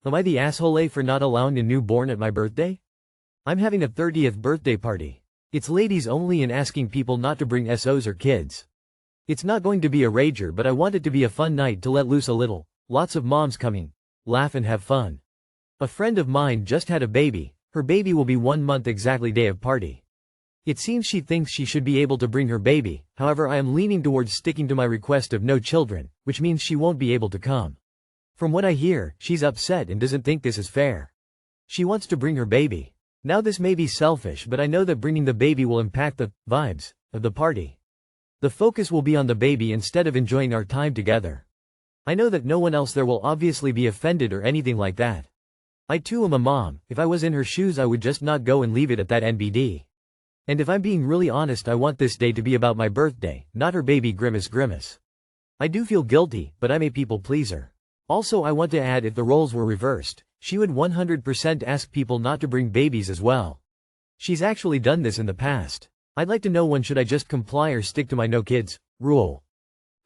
Am I the asshole for not allowing a newborn at my birthday? I'm having a 30th birthday party. It's ladies only and asking people not to bring SOs or kids. It's not going to be a rager, but I want it to be a fun night to let loose a little. Lots of moms coming. Laugh and have fun. A friend of mine just had a baby. Her baby will be 1 month exactly day of party. It seems she thinks she should be able to bring her baby, however I am leaning towards sticking to my request of no children, which means she won't be able to come. From what I hear, she's upset and doesn't think this is fair. She wants to bring her baby. Now this may be selfish, but I know that bringing the baby will impact the vibes of the party. The focus will be on the baby instead of enjoying our time together. I know that no one else there will obviously be offended or anything like that. I too am a mom. If I was in her shoes I would just not go and leave it at that NBD. And if I'm being really honest, I want this day to be about my birthday, not her baby. Grimace. I do feel guilty, but I'm a people pleaser. Also I want to add, if the roles were reversed, she would 100% ask people not to bring babies as well. She's actually done this in the past. I'd like to know, when should I just comply or stick to my no kids rule?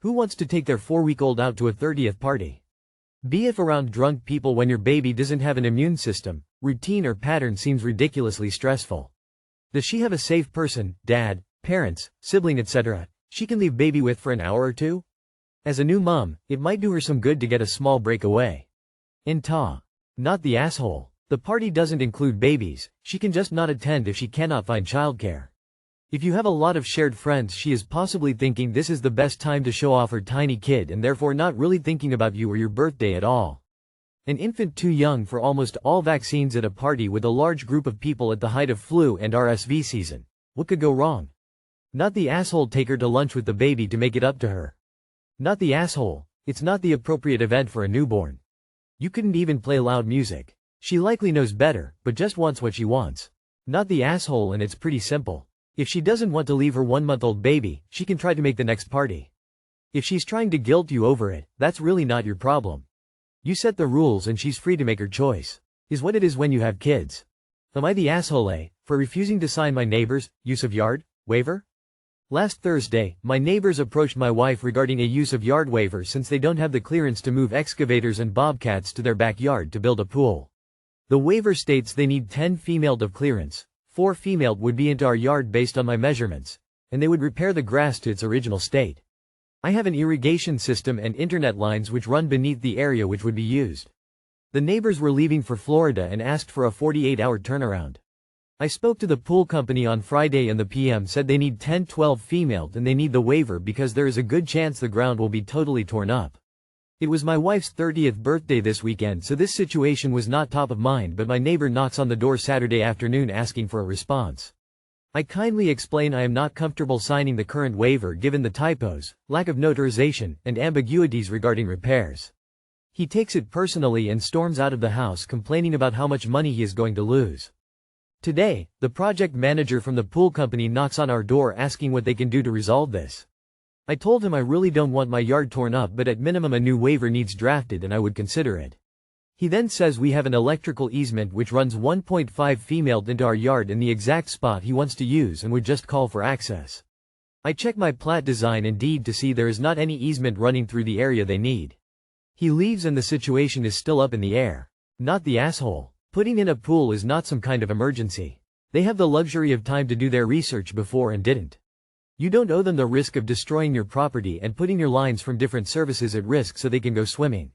Who wants to take their 4-week-old out to a 30th party? Be if around drunk people when your baby doesn't have an immune system, routine or pattern seems ridiculously stressful. Does she have a safe person, dad, parents, sibling etc., she can leave baby with for an hour or two? As a new mom, it might do her some good to get a small break away. Not the asshole. The party doesn't include babies, she can just not attend if she cannot find childcare. If you have a lot of shared friends, she is possibly thinking this is the best time to show off her tiny kid and therefore not really thinking about you or your birthday at all. An infant too young for almost all vaccines at a party with a large group of people at the height of flu and RSV season. What could go wrong? Not the asshole. Take her to lunch with the baby to make it up to her. Not the asshole. It's not the appropriate event for a newborn. You couldn't even play loud music. She likely knows better, but just wants what she wants. Not the asshole, and it's pretty simple. If she doesn't want to leave her 1-month-old baby, she can try to make the next party. If she's trying to guilt you over it, that's really not your problem. You set the rules and she's free to make her choice. Is what it is when you have kids. Am I the asshole for refusing to sign my neighbor's use of yard waiver? Last Thursday, my neighbors approached my wife regarding a use of yard waiver since they don't have the clearance to move excavators and bobcats to their backyard to build a pool. The waiver states they need 10 female of clearance. 4 female would be into our yard based on my measurements, and they would repair the grass to its original state. I have an irrigation system and internet lines which run beneath the area which would be used. The neighbors were leaving for Florida and asked for a 48-hour turnaround. I spoke to the pool company on Friday and the PM said they need 10-12 female and they need the waiver because there is a good chance the ground will be totally torn up. It was my wife's 30th birthday this weekend, so this situation was not top of mind, but my neighbor knocks on the door Saturday afternoon asking for a response. I kindly explain I am not comfortable signing the current waiver given the typos, lack of notarization, and ambiguities regarding repairs. He takes it personally and storms out of the house complaining about how much money he is going to lose. Today, the project manager from the pool company knocks on our door asking what they can do to resolve this. I told him I really don't want my yard torn up, but at minimum a new waiver needs drafted and I would consider it. He then says we have an electrical easement which runs 1.5 female into our yard in the exact spot he wants to use and would just call for access. I check my plat design and deed to see there is not any easement running through the area they need. He leaves and the situation is still up in the air. Not the asshole. Putting in a pool is not some kind of emergency. They have the luxury of time to do their research before and didn't. You don't owe them the risk of destroying your property and putting your lines from different services at risk so they can go swimming.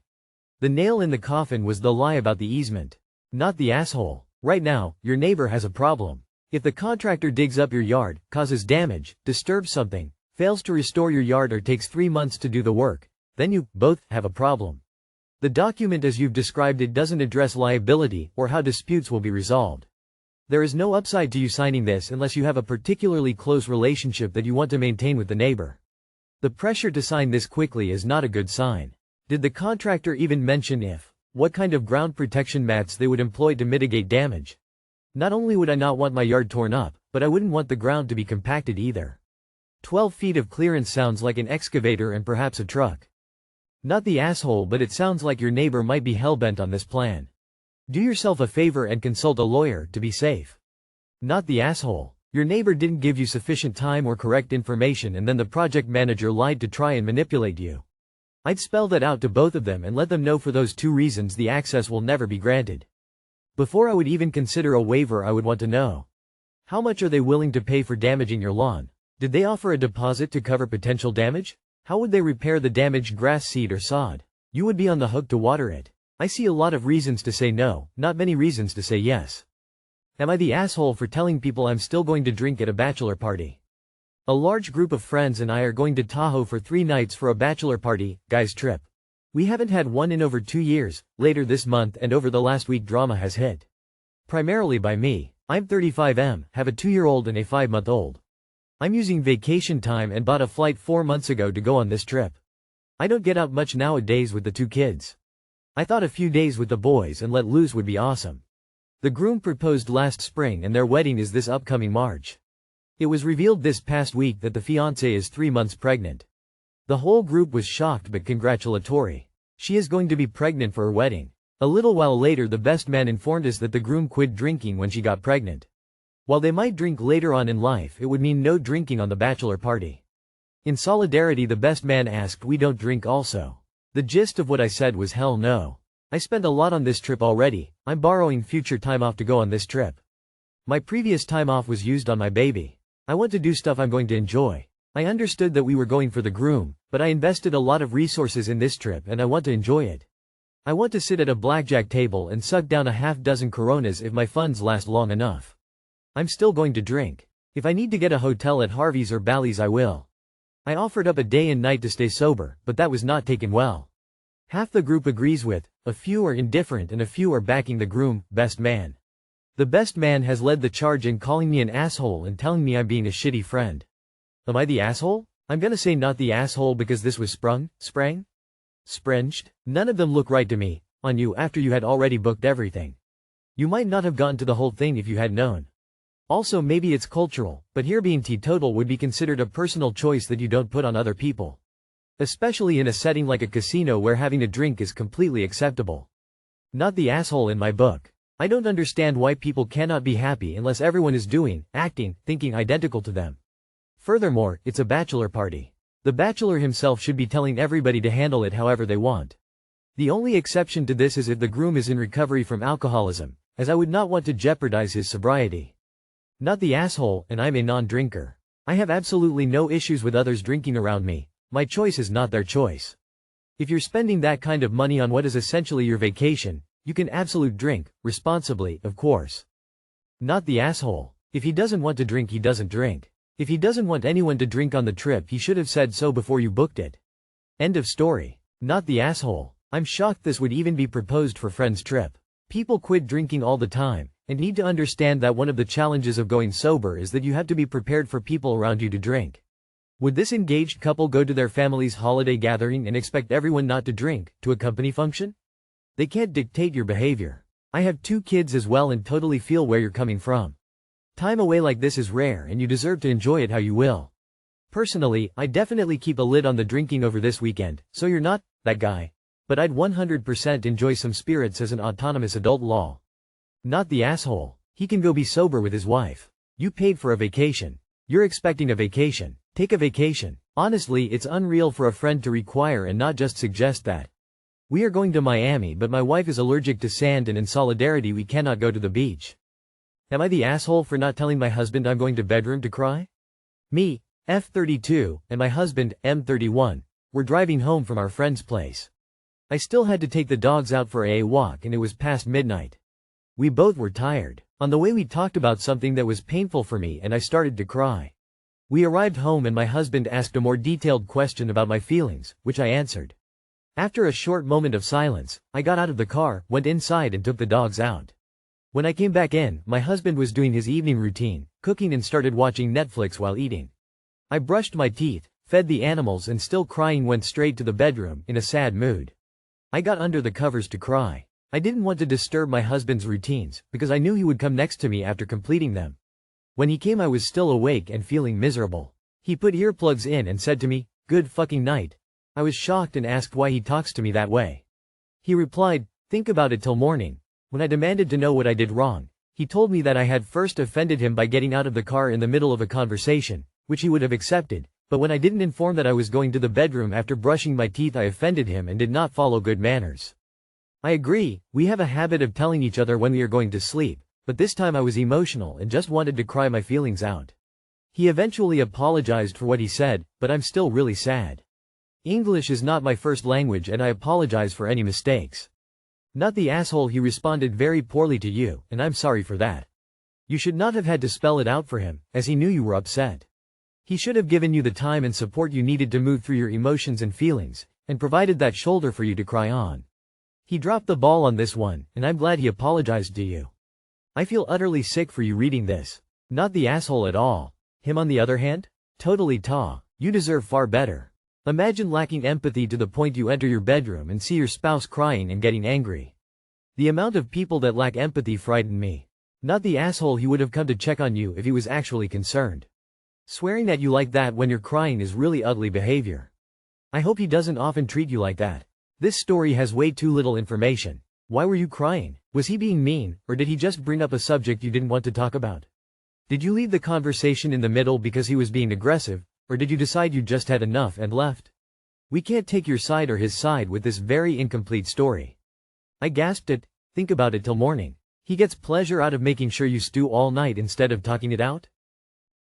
The nail in the coffin was the lie about the easement. Not the asshole. Right now, your neighbor has a problem. If the contractor digs up your yard, causes damage, disturbs something, fails to restore your yard or takes 3 months to do the work, then you both have a problem. The document as you've described it doesn't address liability or how disputes will be resolved. There is no upside to you signing this unless you have a particularly close relationship that you want to maintain with the neighbor. The pressure to sign this quickly is not a good sign. Did the contractor even mention what kind of ground protection mats they would employ to mitigate damage? Not only would I not want my yard torn up, but I wouldn't want the ground to be compacted either. 12 feet of clearance sounds like an excavator and perhaps a truck. Not the asshole, but it sounds like your neighbor might be hellbent on this plan. Do yourself a favor and consult a lawyer to be safe. Not the asshole. Your neighbor didn't give you sufficient time or correct information and then the project manager lied to try and manipulate you. I'd spell that out to both of them and let them know for those 2 reasons the access will never be granted. Before I would even consider a waiver, I would want to know. How much are they willing to pay for damaging your lawn? Did they offer a deposit to cover potential damage? How would they repair the damaged grass, seed or sod? You would be on the hook to water it. I see a lot of reasons to say no, not many reasons to say yes. Am I the asshole for telling people I'm still going to drink at a bachelor party? A large group of friends and I are going to Tahoe for 3 nights for a bachelor party, guys trip. We haven't had one in over 2 years, later this month and over the last week drama has hit. Primarily by me. I'm 35M, have a 2-year-old and a 5-month-old. I'm using vacation time and bought a flight 4 months ago to go on this trip. I don't get out much nowadays with the 2 kids. I thought a few days with the boys and let loose would be awesome. The groom proposed last spring and their wedding is this upcoming March. It was revealed this past week that the fiancée is 3 months pregnant. The whole group was shocked but congratulatory. She is going to be pregnant for her wedding. A little while later the best man informed us that the groom quit drinking when she got pregnant. While they might drink later on in life, it would mean no drinking on the bachelor party. In solidarity the best man asked we don't drink also. The gist of what I said was hell no. I spent a lot on this trip already, I'm borrowing future time off to go on this trip. My previous time off was used on my baby. I want to do stuff I'm going to enjoy. I understood that we were going for the groom, but I invested a lot of resources in this trip and I want to enjoy it. I want to sit at a blackjack table and suck down a half-dozen Coronas if my funds last long enough. I'm still going to drink. If I need to get a hotel at Harvey's or Bally's I will. I offered up a day and night to stay sober, but that was not taken well. Half the group agrees with, a few are indifferent and a few are backing the groom, best man. The best man has led the charge in calling me an asshole and telling me I'm being a shitty friend. Am I the asshole? I'm gonna say not the asshole because this was spranged? None of them look right to me, on you after you had already booked everything. You might not have gone to the whole thing if you had known. Also maybe it's cultural, but here being teetotal would be considered a personal choice that you don't put on other people. Especially in a setting like a casino where having a drink is completely acceptable. Not the asshole in my book. I don't understand why people cannot be happy unless everyone is doing, acting, thinking identical to them. Furthermore, it's a bachelor party. The bachelor himself should be telling everybody to handle it however they want. The only exception to this is if the groom is in recovery from alcoholism, as I would not want to jeopardize his sobriety. Not the asshole, and I'm a non-drinker. I have absolutely no issues with others drinking around me. My choice is not their choice. If you're spending that kind of money on what is essentially your vacation, you can absolutely drink, responsibly, of course. Not the asshole. If he doesn't want to drink, he doesn't drink. If he doesn't want anyone to drink on the trip, he should have said so before you booked it. End of story. Not the asshole. I'm shocked this would even be proposed for friends' trip. People quit drinking all the time, and need to understand that one of the challenges of going sober is that you have to be prepared for people around you to drink. Would this engaged couple go to their family's holiday gathering and expect everyone not to drink, to a company function? They can't dictate your behavior. I have 2 kids as well and totally feel where you're coming from. Time away like this is rare and you deserve to enjoy it how you will. Personally, I definitely keep a lid on the drinking over this weekend, so you're not that guy. But I'd 100% enjoy some spirits as an autonomous adult law. Not the asshole. He can go be sober with his wife. You paid for a vacation. You're expecting a vacation. Take a vacation. Honestly, it's unreal for a friend to require and not just suggest that. We are going to Miami but my wife is allergic to sand and in solidarity we cannot go to the beach. Am I the asshole for not telling my husband I'm going to bedroom to cry? Me, F32, and my husband, M31, were driving home from our friend's place. I still had to take the dogs out for a walk and it was past midnight. We both were tired. On the way we talked about something that was painful for me and I started to cry. We arrived home and my husband asked a more detailed question about my feelings, which I answered. After a short moment of silence, I got out of the car, went inside and took the dogs out. When I came back in, my husband was doing his evening routine, cooking and started watching Netflix while eating. I brushed my teeth, fed the animals and still crying went straight to the bedroom, in a sad mood. I got under the covers to cry. I didn't want to disturb my husband's routines, because I knew he would come next to me after completing them. When he came I was still awake and feeling miserable. He put earplugs in and said to me, "Good fucking night." I was shocked and asked why he talks to me that way. He replied, "Think about it till morning." When I demanded to know what I did wrong, he told me that I had first offended him by getting out of the car in the middle of a conversation, which he would have accepted, But when I didn't inform that I was going to the bedroom after brushing my teeth, I offended him and did not follow good manners. I agree, we have a habit of telling each other when we are going to sleep, but this time I was emotional and just wanted to cry my feelings out. He eventually apologized for what he said, but I'm still really sad. English is not my first language and I apologize for any mistakes. Not the asshole, he responded very poorly to you, and I'm sorry for that. You should not have had to spell it out for him, as he knew you were upset. He should have given you the time and support you needed to move through your emotions and feelings, and provided that shoulder for you to cry on. He dropped the ball on this one, and I'm glad he apologized to you. I feel utterly sick for you reading this. Not the asshole at all. Him on the other hand? Totally you deserve far better. Imagine lacking empathy to the point you enter your bedroom and see your spouse crying and getting angry. The amount of people that lack empathy frightened me. Not the asshole, he would have come to check on you if he was actually concerned. Swearing at you like that when you're crying is really ugly behavior. I hope he doesn't often treat you like that. This story has way too little information. Why were you crying? Was he being mean, or did he just bring up a subject you didn't want to talk about? Did you leave the conversation in the middle because he was being aggressive, or did you decide you just had enough and left? We can't take your side or his side with this very incomplete story. I gasped it. Think about it till morning. He gets pleasure out of making sure you stew all night instead of talking it out?